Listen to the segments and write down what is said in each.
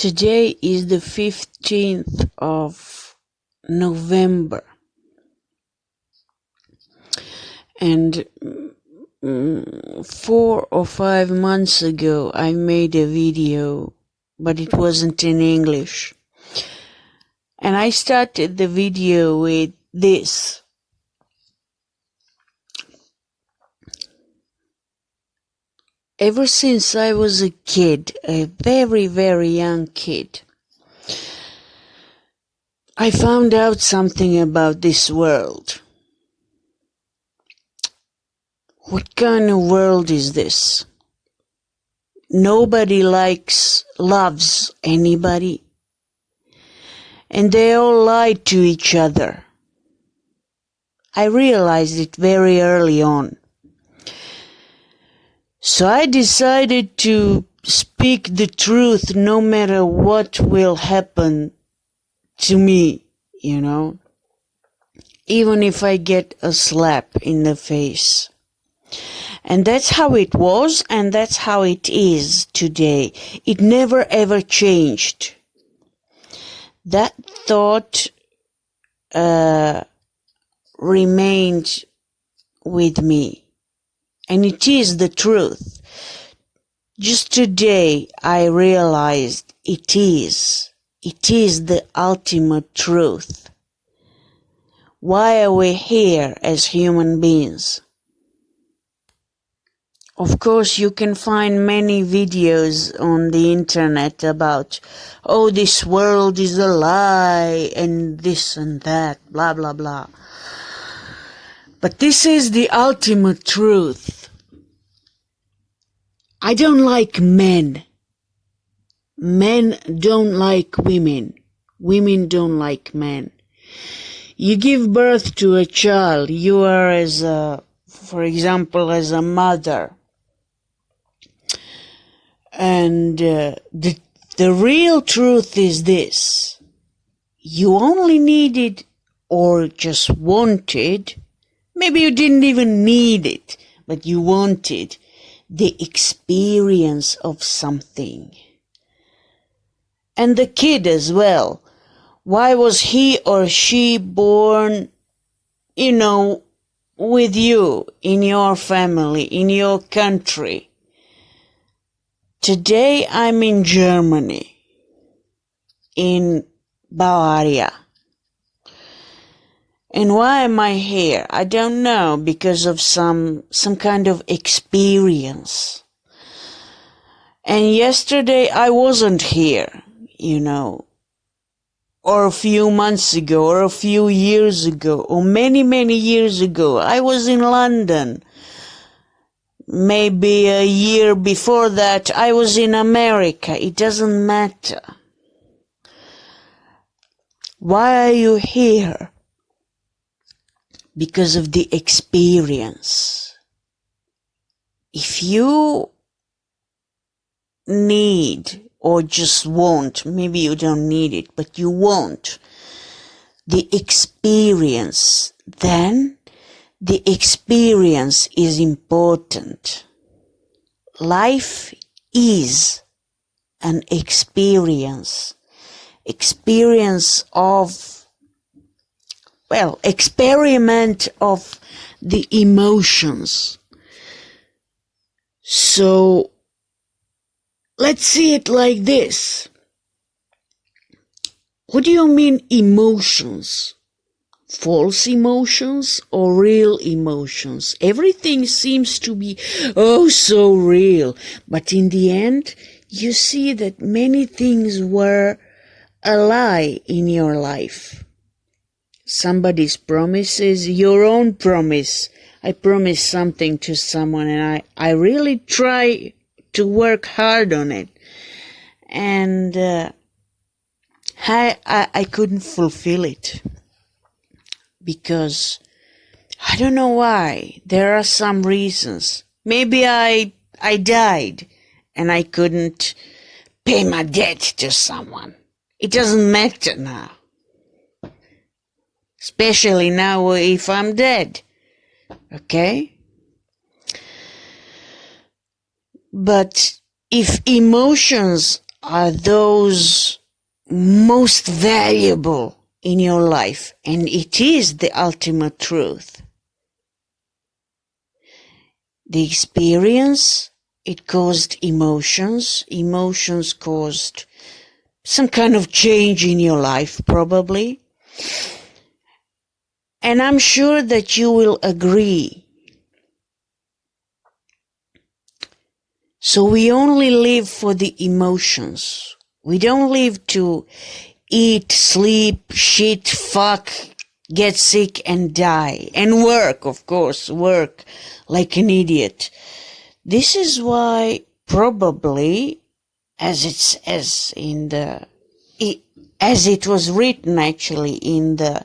Today is the 15th of November, and 4 or 5 months ago I made a video, but it wasn't in English. And I started the video with this. Ever since I was a kid, a very, very young kid, I found out something about this world. What kind of world is this? Nobody loves anybody. And they all lie to each other. I realized it very early on. So I decided to speak the truth no matter what will happen to me, even if I get a slap in the face. And that's how it was, and that's how it is today. It never ever changed. That thought remained with me. And it is the truth. Just today I realized it is the ultimate truth. Why are we here as human beings? Of course, you can find many videos on the internet about, this world is a lie, and this and that, blah, blah, blah. But this is the ultimate truth. I don't like men. Men don't like women. Women don't like men. You give birth to a child. You are for example, as a mother. And the real truth is this. You only needed or just wanted, maybe you didn't even need it, but you wanted the experience of something. And the kid as well. Why was he or she born, with you, in your family, in your country? Today I'm in Germany, in Bavaria. And why am I here? I don't know, because of some kind of experience. And yesterday I wasn't here, or a few months ago, or a few years ago, or many, many years ago. I was in London. Maybe a year before that, I was in America. It doesn't matter. Why are you here? Because of the experience. If you need or just want, maybe you don't need it, but you want the experience, then the experience is important. Life is an experience. Experiment of the emotions. So, let's see it like this. What do you mean emotions? False emotions or real emotions? Everything seems to be, so real. But in the end, you see that many things were a lie in your life. Somebody's promises, your own promise. I promise something to someone and I really try to work hard on it. And I couldn't fulfill it. Because I don't know why. There are some reasons. Maybe I died and I couldn't pay my debt to someone. It doesn't matter now. Especially now if I'm dead. Okay? But if emotions are those most valuable in your life, and it is the ultimate truth. The experience, it caused emotions. Emotions caused some kind of change in your life, probably. And I'm sure that you will agree. So we only live for the emotions. We don't live to eat, sleep, shit, fuck, get sick and die. And work, of course, work like an idiot. This is why probably, as it was written actually in the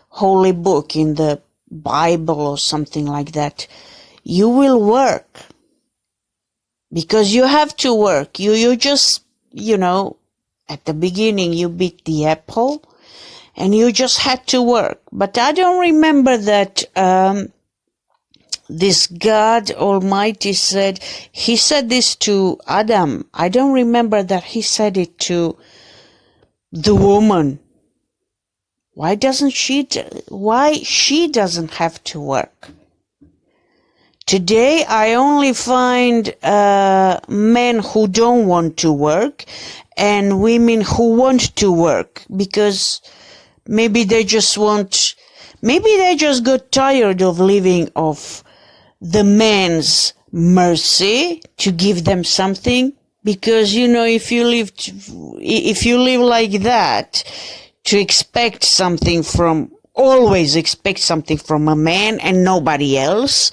holy book, in the Bible or something like that, you will work. Because you have to work. You just, at the beginning you beat the apple and you just had to work. But I don't remember that this God Almighty he said this to Adam. I don't remember that he said it to the woman. Why she doesn't have to work? Today I only find men who don't want to work and women who want to work, because maybe they just got tired of living off the man's mercy to give them something. Because, if you live like that, always expect something from a man and nobody else,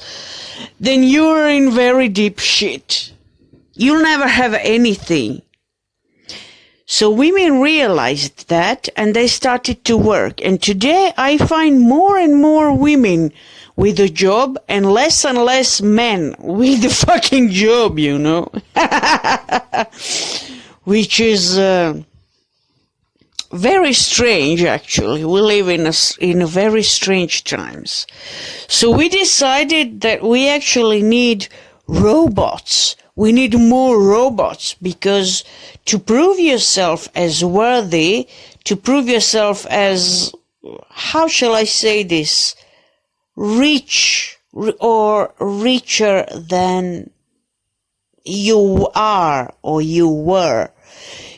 then you're in very deep shit. You'll never have anything. So women realized that and they started to work. And today I find more and more women with a job and less men with the fucking job, Which is very strange, actually. We live in a very strange times. So we decided that we actually need robots. We need more robots, because to prove yourself as worthy, to prove yourself as, how shall I say this, rich or richer than you are or you were,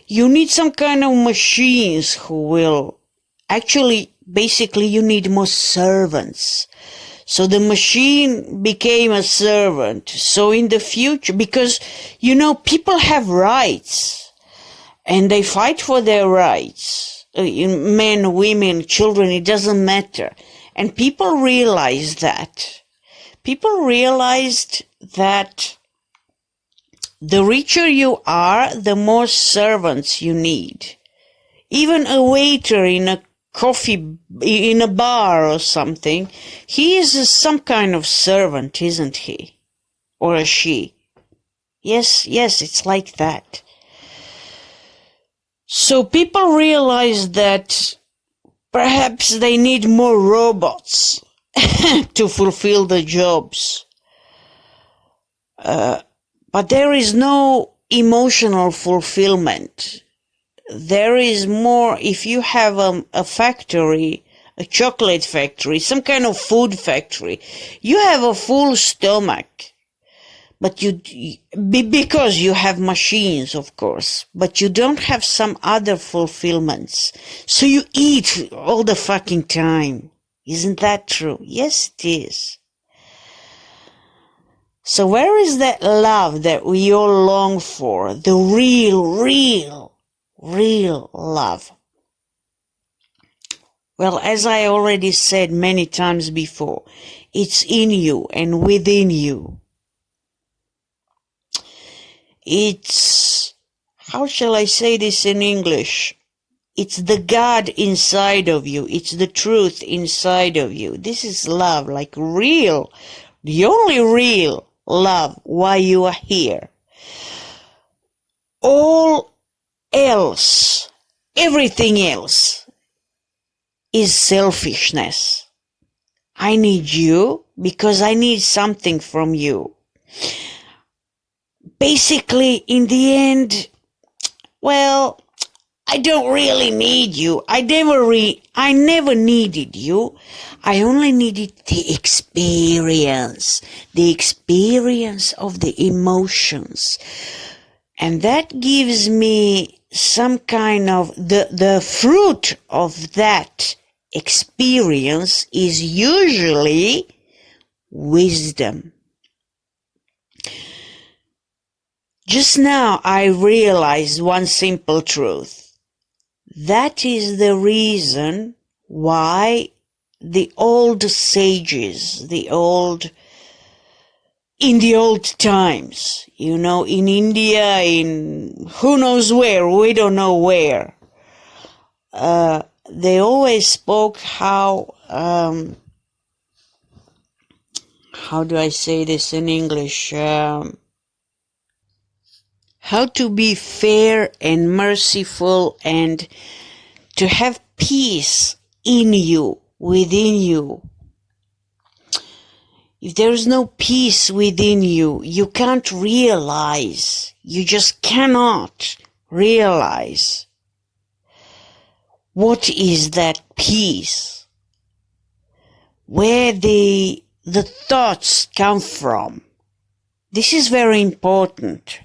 you need some kind of machines who will basically you need more servants. So the machine became a servant. So in the future, because, people have rights and they fight for their rights. Men, women, children, it doesn't matter. And people realized that. People realized that the richer you are, the more servants you need. Even a waiter in a bar or something, he is some kind of servant, isn't he? Or a she. Yes, it's like that. So people realize that perhaps they need more robots to fulfill the jobs. But there is no emotional fulfillment. There is more, if you have a factory, a chocolate factory, some kind of food factory, you have a full stomach. But because you have machines, of course, but you don't have some other fulfillments. So you eat all the fucking time. Isn't that true? Yes, it is. So where is that love that we all long for? The real love. Well, as I already said many times before, it's in you and within you. It's, how shall I say this in English? It's the God inside of you. It's the truth inside of you. This is love, like real, the only real love why you are here. All else, everything else is selfishness. I need you because I need something from you. Basically, in the end, well, I don't really need you. I never needed you. I only needed the experience of the emotions. And that gives me some kind of, the fruit of that experience is usually wisdom. Just now I realized one simple truth. That is the reason why the old sages, in the old times, in India, in who knows where, we don't know where, they always spoke how do I say this in English? How to be fair and merciful and to have peace in you, within you. If there is no peace within you, you can't realize, you just cannot realize what is that peace, where the thoughts come from. This is very important.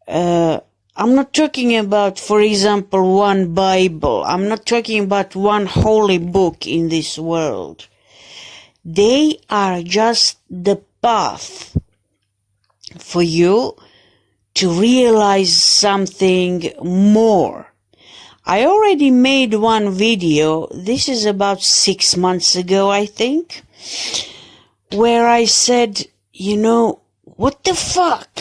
I'm not talking about, for example, one Bible. I'm not talking about one holy book in this world. They are just the path for you to realize something more. I already made one video, this is about 6 months ago, I think, where I said, what the fuck,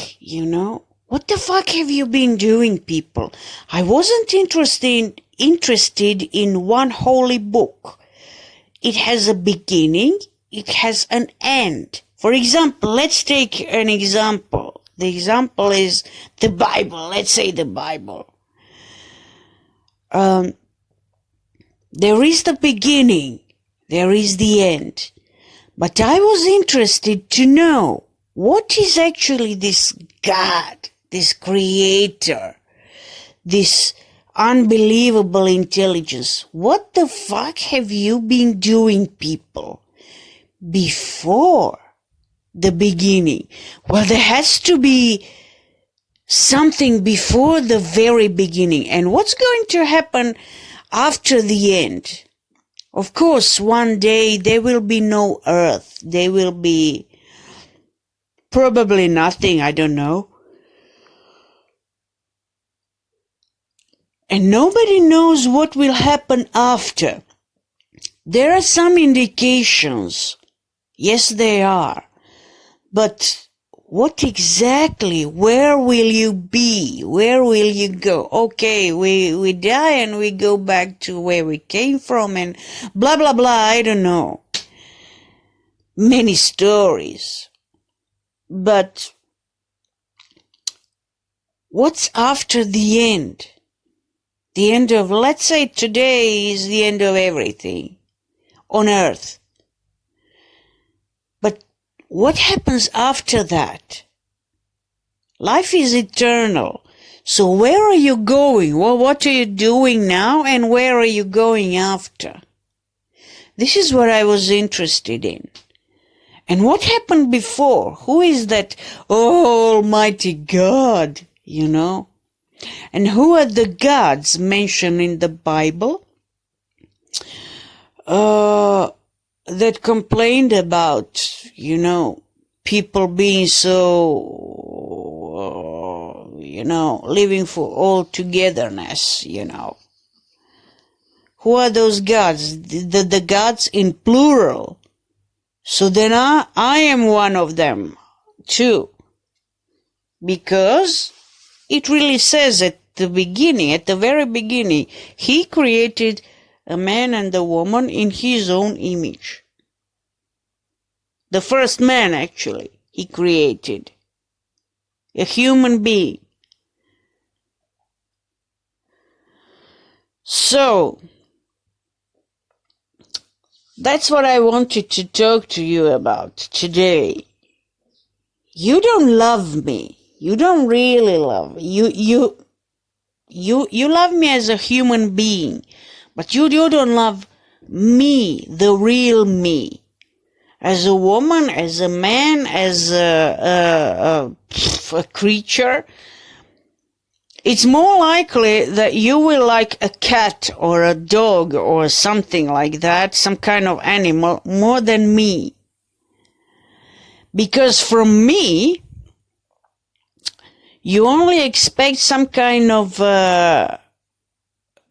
what the fuck have you been doing, people? I wasn't interested in one holy book. It has a beginning, it has an end. For example, let's take an example. The example is the Bible. Let's say the Bible. There is the beginning, there is the end. But I was interested to know, what is actually this God, this creator, this unbelievable intelligence? What the fuck have you been doing, people, before the beginning? Well, there has to be something before the very beginning. And what's going to happen after the end? Of course, one day there will be no earth. There will be probably nothing, I don't know. And nobody knows what will happen after. There are some indications. Yes, there are. But what exactly? Where will you be? Where will you go? Okay, we die and we go back to where we came from and blah, blah, blah. I don't know. Many stories. But what's after the end? The end of, let's say today is the end of everything on earth. But what happens after that? Life is eternal. So where are you going? Well, what are you doing now and where are you going after? This is what I was interested in. And what happened before? Who is that Almighty God, And who are the gods mentioned in the Bible that complained about, people being so, living for all togetherness, Who are those gods? The gods in plural. So then I am one of them too. Because it really says at the very beginning, he created a man and a woman in his own image. The first man, actually, he created. A human being. So, that's what I wanted to talk to you about today. You don't love me. You don't really love me. You love me as a human being, but you don't love me, the real me. As a woman, as a man, as a creature, it's more likely that you will like a cat or a dog or something like that, some kind of animal, more than me. Because from me, you only expect some kind of,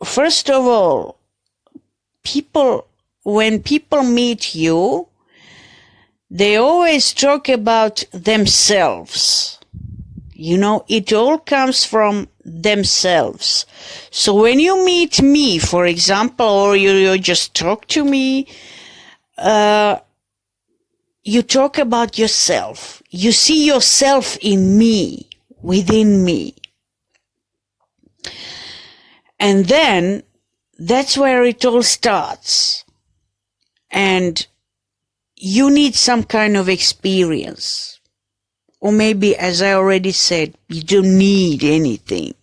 first of all, when people meet you, they always talk about themselves. You know, it all comes from themselves. So when you meet me, for example, or you just talk to me, you talk about yourself. You see yourself in me, within me. And then that's where it all starts. And you need some kind of experience. Or maybe, as I already said, you don't need anything.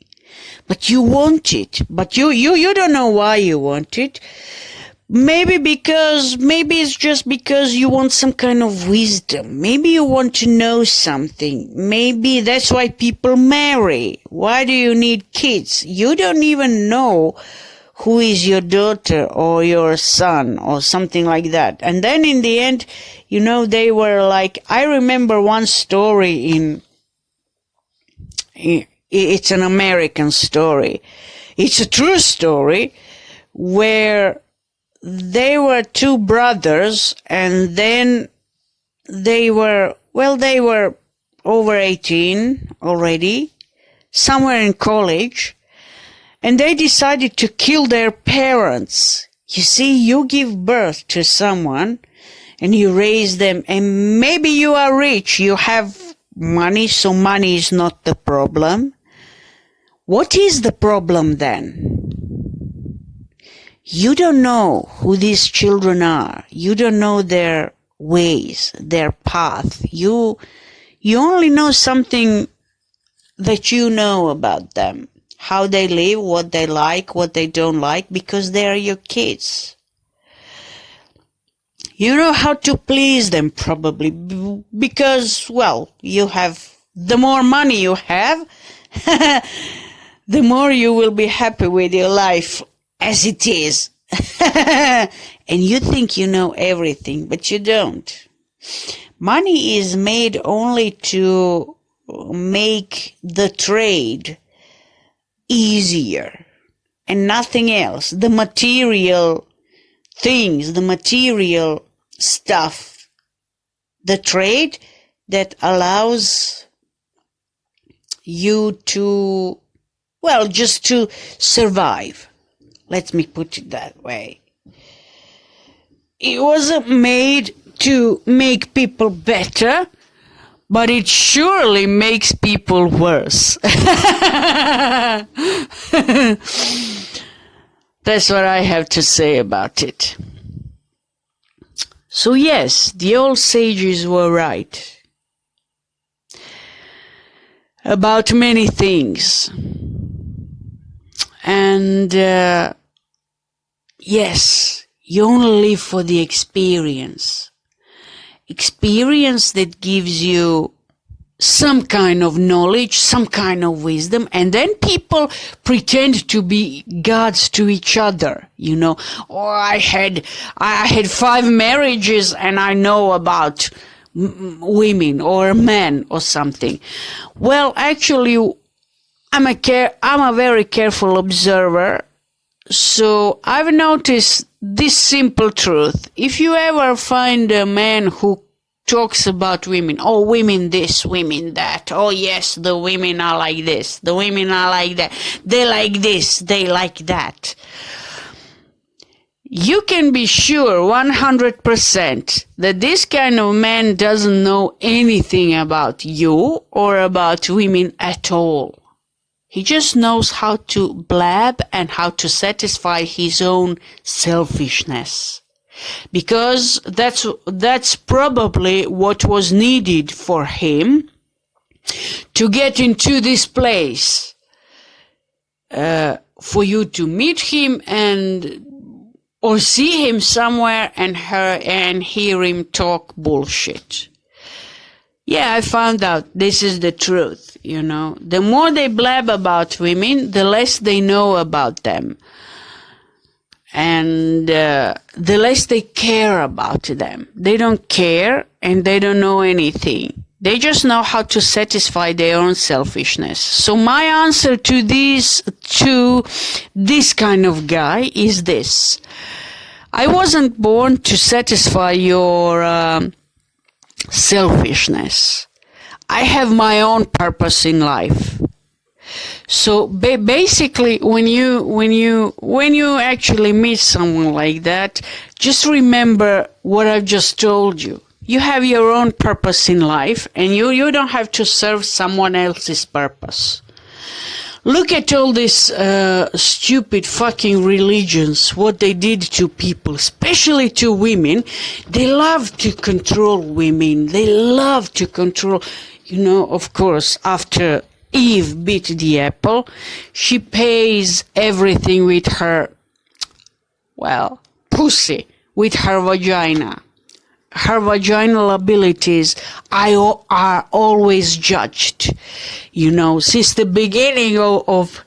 But you want it. But you don't know why you want it. Maybe it's just because you want some kind of wisdom. Maybe you want to know something. Maybe that's why people marry. Why do you need kids? You don't even know who is your daughter or your son or something like that. And then in the end, you know, they were like, I remember one story it's an American story. It's a true story where they were two brothers, and then they were over 18 already, somewhere in college, and they decided to kill their parents. You see, you give birth to someone and you raise them, and maybe you are rich, you have money, so money is not the problem. What is the problem then? You don't know who these children are. You don't know their ways, their path. You only know something that you know about them. How they live, what they like, what they don't like, because they are your kids. You know how to please them probably, because, well, you have, the more money you have, the more you will be happy with your life as it is. And you think you know everything, but you don't. Money is made only to make the trade easier and nothing else. The material things, the material stuff, the trade that allows you to, well, just to survive. Let me put it that way. It wasn't made to make people better, but it surely makes people worse. That's what I have to say about it. So yes, the old sages were right about many things. And yes, you only live for the experience. Experience that gives you some kind of knowledge, some kind of wisdom, and then people pretend to be gods to each other, you know. Or I had 5 marriages and I know about women or men or something. Well, actually, I'm a very careful observer, so I've noticed this simple truth. If you ever find a man who talks about women, oh, women this, women that, oh yes, the women are like this, the women are like that, they like this, they like that, you can be sure 100% that this kind of man doesn't know anything about you or about women at all. He just knows how to blab and how to satisfy his own selfishness. Because that's probably what was needed for him to get into this place. for you to meet him or see him somewhere and hear him talk bullshit. Yeah, I found out this is the truth, you know. The more they blab about women, the less they know about them. And the less they care about them. They don't care and they don't know anything. They just know how to satisfy their own selfishness. So my answer to this kind of guy is this. I wasn't born to satisfy your selfishness. I have my own purpose in life. So basically, when you actually meet someone like that, just remember what I've just told you. You have your own purpose in life, and you don't have to serve someone else's purpose. Look at all these stupid fucking religions, what they did to people, especially to women. They love to control women. They love to control, you know, of course, after Eve bit the apple, she pays everything with her, well, pussy, with her vagina. Her vaginal abilities are always judged, you know, since the beginning of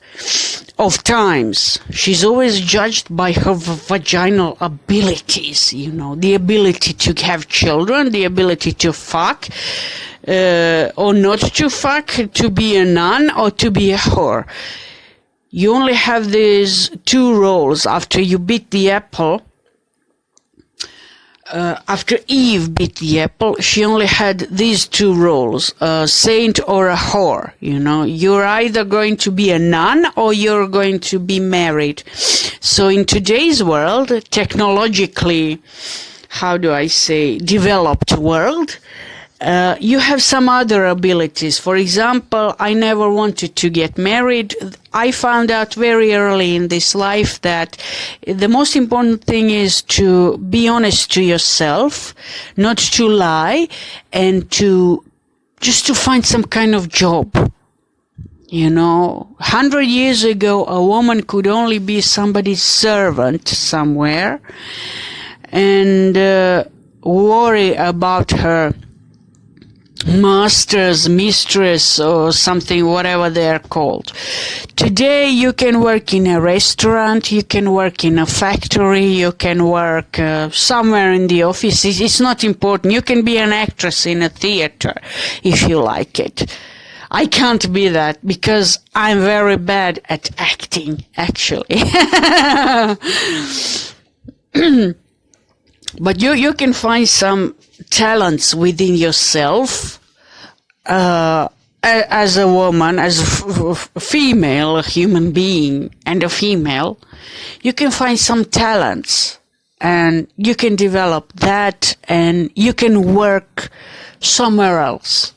times. She's always judged by her vaginal abilities, you know, the ability to have children, the ability to fuck, or not to fuck, to be a nun or to be a whore. You only have these two roles after you beat the apple. After Eve bit the apple, she only had these two roles, a saint or a whore, you know. You're either going to be a nun or you're going to be married. So in today's world, technologically, how do I say, developed world, you have some other abilities. For example, I never wanted to get married. I found out very early in this life that the most important thing is to be honest to yourself, not to lie, and just to find some kind of job. You know, 100 years ago, a woman could only be somebody's servant somewhere and worry about her masters, mistress, or something, whatever they're called. Today you can work in a restaurant, you can work in a factory, you can work somewhere in the office. It's not important. You can be an actress in a theater if you like it. I can't be that because I'm very bad at acting, actually. But you can find some talents within yourself as a woman, as a female, a human being, and a female. You can find some talents and you can develop that and you can work somewhere else.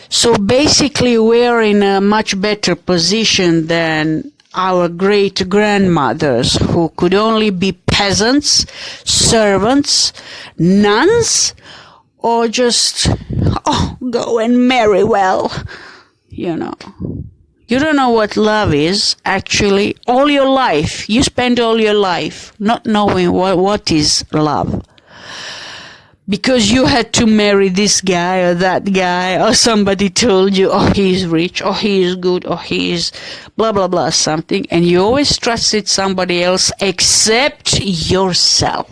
So basically we're in a much better position than our great grandmothers, who could only be peasants, servants, nuns, or just, go and marry well, you know. You don't know what love is, actually. All your life, you spend all your life not knowing what is love. Because you had to marry this guy or that guy, or somebody told you, he is rich, he is good, he is blah, blah, blah, something. And you always trusted somebody else except yourself.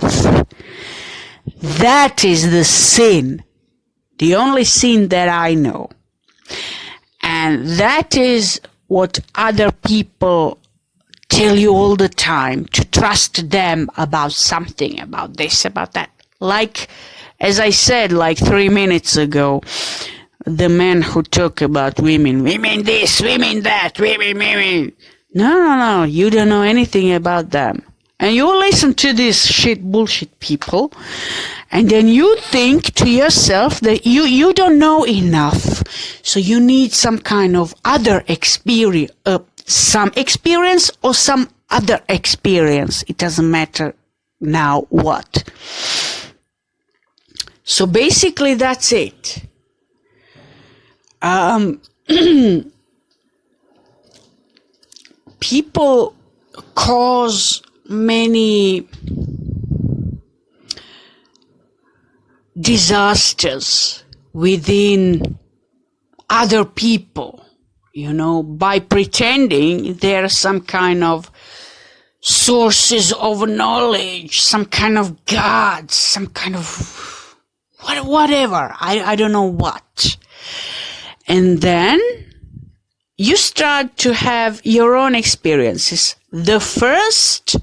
That is the sin. The only sin that I know. And that is what other people tell you all the time, to trust them about something, about this, about that. Like, as I said like 3 minutes ago, the man who talk about women this, women that, women. No, you don't know anything about them. And you listen to these bullshit people, and then you think to yourself that you don't know enough. So you need some kind of other experience, some experience or some other experience. It doesn't matter now what. So basically that's it. people cause many disasters within other people, by pretending they're some kind of sources of knowledge, some kind of God, some kind of whatever, I don't know what. And then you start to have your own experiences. The first,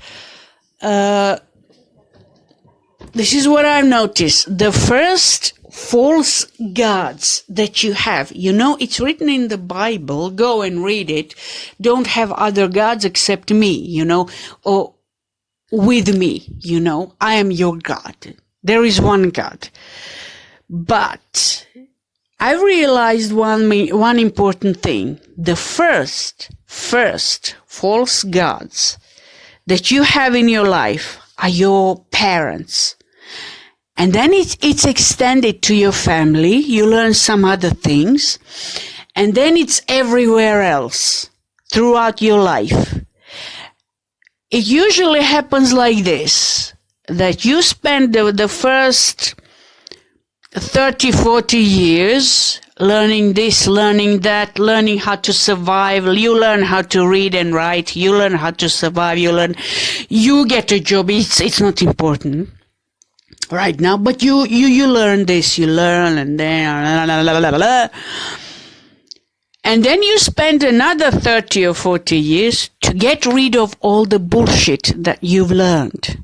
this is what I've noticed, the first false gods that you have, it's written in the Bible, go and read it, don't have other gods except me, or with me, I am your God. There is one God. But I realized one important thing. The first false gods that you have in your life are your parents. And then it's extended to your family. You learn some other things. And then it's everywhere else throughout your life. It usually happens like this, that you spend the first 30, 40 years learning this, learning that, learning how to survive. You learn how to read and write. You learn how to survive. You get a job. It's not important right now, but you learn this, you learn, and then and then you spend another 30 or 40 years to get rid of all the bullshit that you've learned.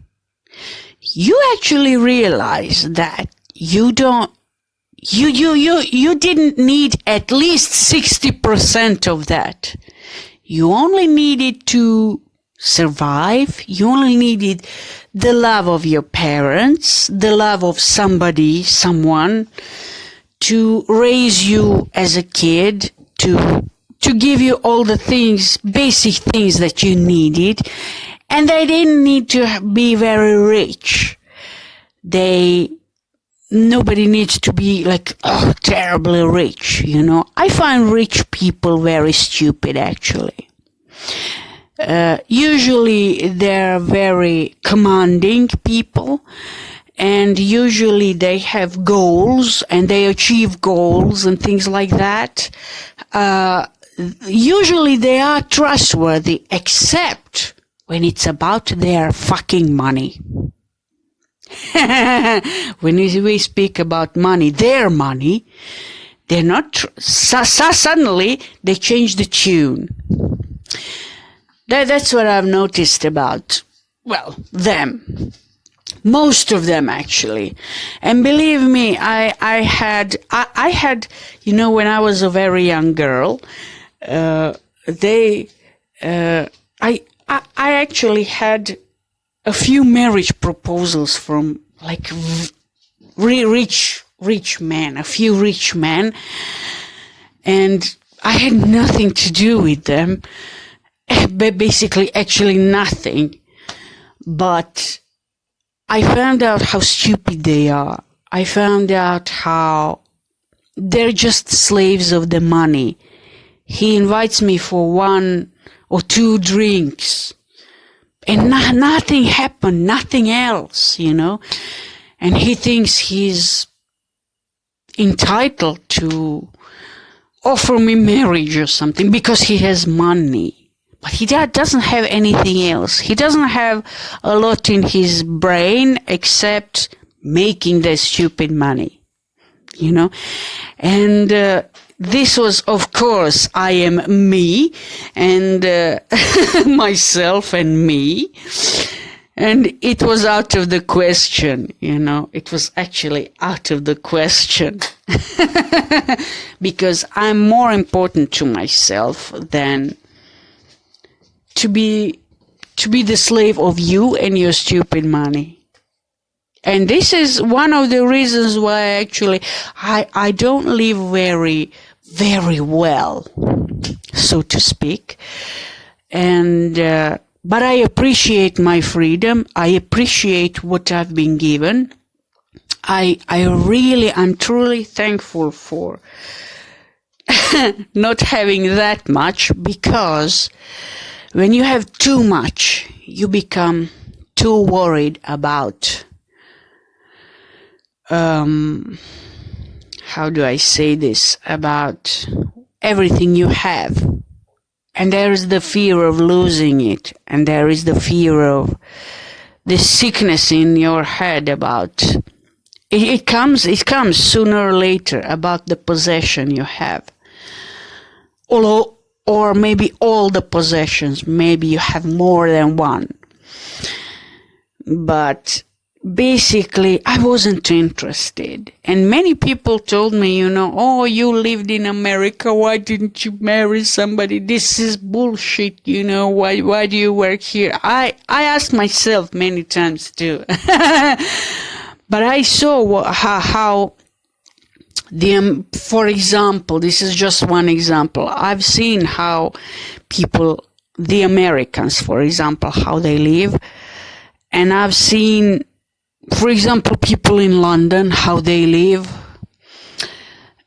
You actually realize that you didn't need at least 60% of that. You only needed to survive. You only needed the love of your parents, the love of someone to raise you as a kid, to give you all the things, basic things that you needed. And they didn't need to be very rich. Nobody needs to be terribly rich, I find rich people very stupid, actually. Usually they're very commanding people, and usually they have goals and they achieve goals and things like that. Usually they are trustworthy, except when it's about their fucking money. When we speak about money, their money, they're not, suddenly they change the tune. That's what I've noticed about, them. Most of them, actually. And believe me, I had, when I was a very young girl, I actually had a few marriage proposals from rich men, a few rich men, and I had nothing to do with them. Basically, actually nothing. But I found out how stupid they are. I found out how they're just slaves of the money. He invites me for 1 or 2 drinks, and nothing happened, nothing else, And he thinks he's entitled to offer me marriage or something because he has money. But he doesn't have anything else. He doesn't have a lot in his brain except making that stupid money, And this was, of course, I am me and myself and me. And it was out of the question, It was actually out of the question. Because I'm more important to myself than to be the slave of you and your stupid money. And this is one of the reasons why actually I don't live very, very well, so to speak. And but I appreciate my freedom. I appreciate what I've been given. I'm truly thankful for not having that much, because when you have too much, you become too worried about, how do I say this, about everything you have. And there is the fear of losing it. And there is the fear of the sickness in your head about it comes sooner or later, about the possession you have. Or maybe all the possessions, maybe you have more than one. But basically, I wasn't interested. And many people told me, oh, you lived in America, why didn't you marry somebody? This is bullshit, why do you work here? I asked myself many times too. But I saw how for example, this is just one example. I've seen how people, the Americans, for example, how they live. And I've seen, for example, people in London, how they live.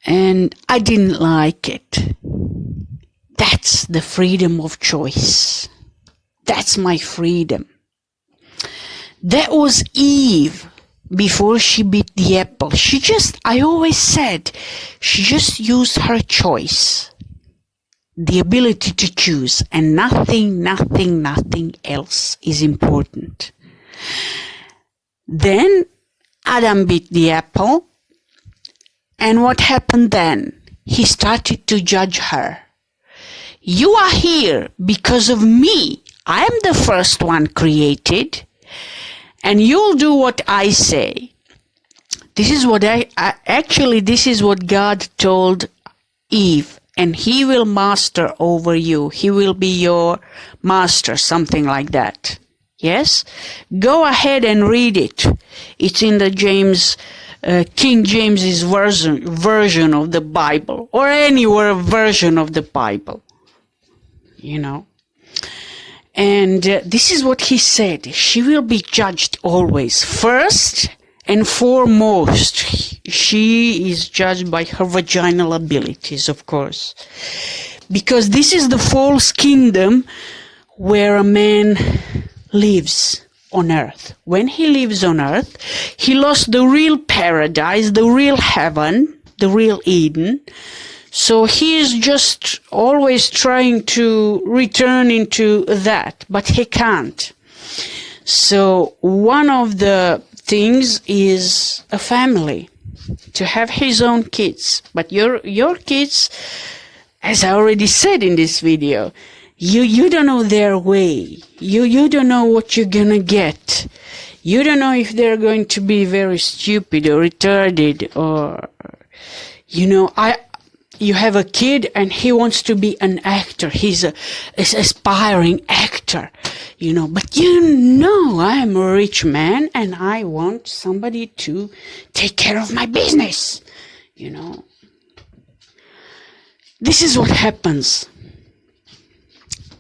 And I didn't like it. That's the freedom of choice. That's my freedom. That was Eve. Before she bit the apple, I always said, she just used her choice, the ability to choose, and nothing else is important. Then Adam bit the apple, and what happened then? He started to judge her. You are here because of me. I am the first one created. And you'll do what I say. This is what this is what God told Eve. And he will master over you. He will be your master, something like that. Yes? Go ahead and read it. It's in the King James's version of the Bible. Or anywhere version of the Bible. And this is what he said. She will be judged always. First and foremost, she is judged by her vaginal abilities, of course. Because this is the false kingdom where a man lives on earth. When he lives on earth, he lost the real paradise, the real heaven, the real Eden. So he is just always trying to return into that, but he can't. So one of the things is a family, to have his own kids. But your kids, as I already said in this video, you don't know their way. You don't know what you're gonna get. You don't know if they're going to be very stupid or retarded or, you have a kid and he wants to be an actor. He's an aspiring actor, But I'm a rich man and I want somebody to take care of my business, This is what happens.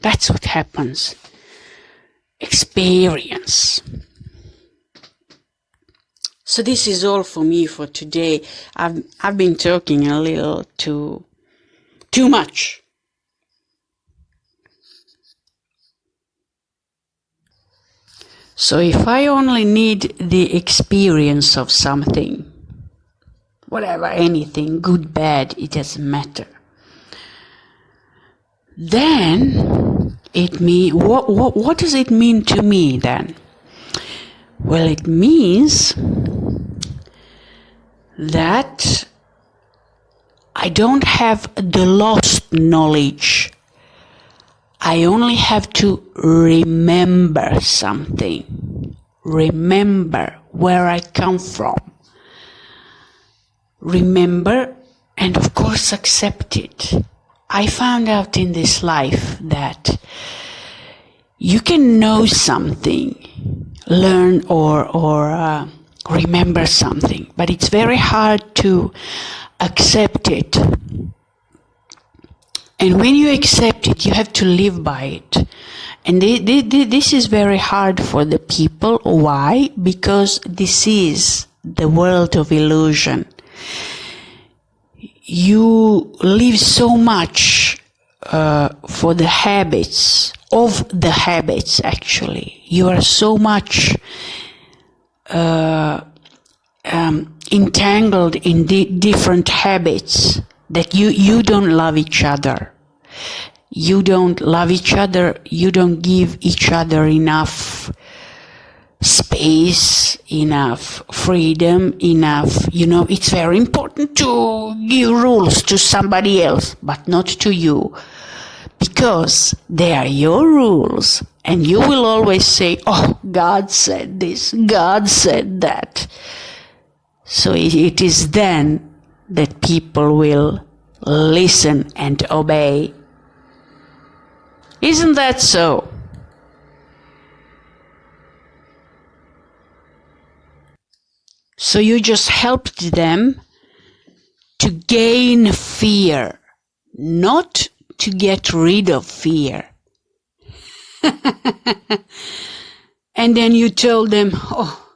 That's what happens. Experience. So this is all for me for today. I've been talking a little too much. So if I only need the experience of something, whatever, anything, good, bad, it doesn't matter. Then what does it mean to me then? Well, it means that I don't have the lost knowledge. I only have to remember something. Remember where I come from. Remember and of course accept it. I found out in this life that you can know something, learn or remember something, but it's very hard to accept it. And when you accept it, you have to live by it. And this is very hard for the people. Why? Because this is the world of illusion. You live so much for the habits of the habits, actually. You are so much entangled in different habits that you don't love each other. You don't love each other. You don't give each other enough space, enough freedom, enough, it's very important to give rules to somebody else, but not to you, because they are your rules, and you will always say, oh, God said this, God said that. So it is then that people will listen and obey. Isn't that so? So you just helped them to gain fear, not to get rid of fear. And then you told them, oh,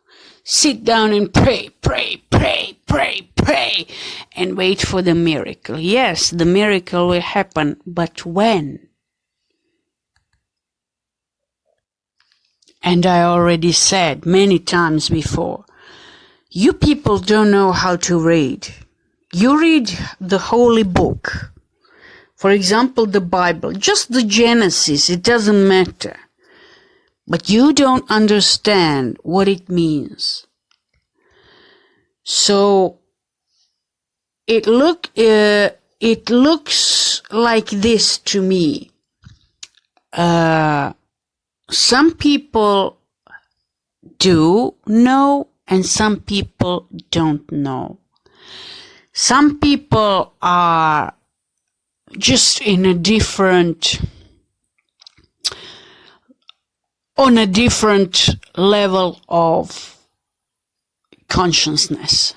sit down and pray, pray, pray, pray, pray, and wait for the miracle. Yes, the miracle will happen, but when? And I already said many times before, you people don't know how to read. You read the holy book. For example, the Bible, just the Genesis, it doesn't matter. But you don't understand what it means. So it looks like this to me. Some people do know, and some people don't know. Some people are just on a different level of consciousness.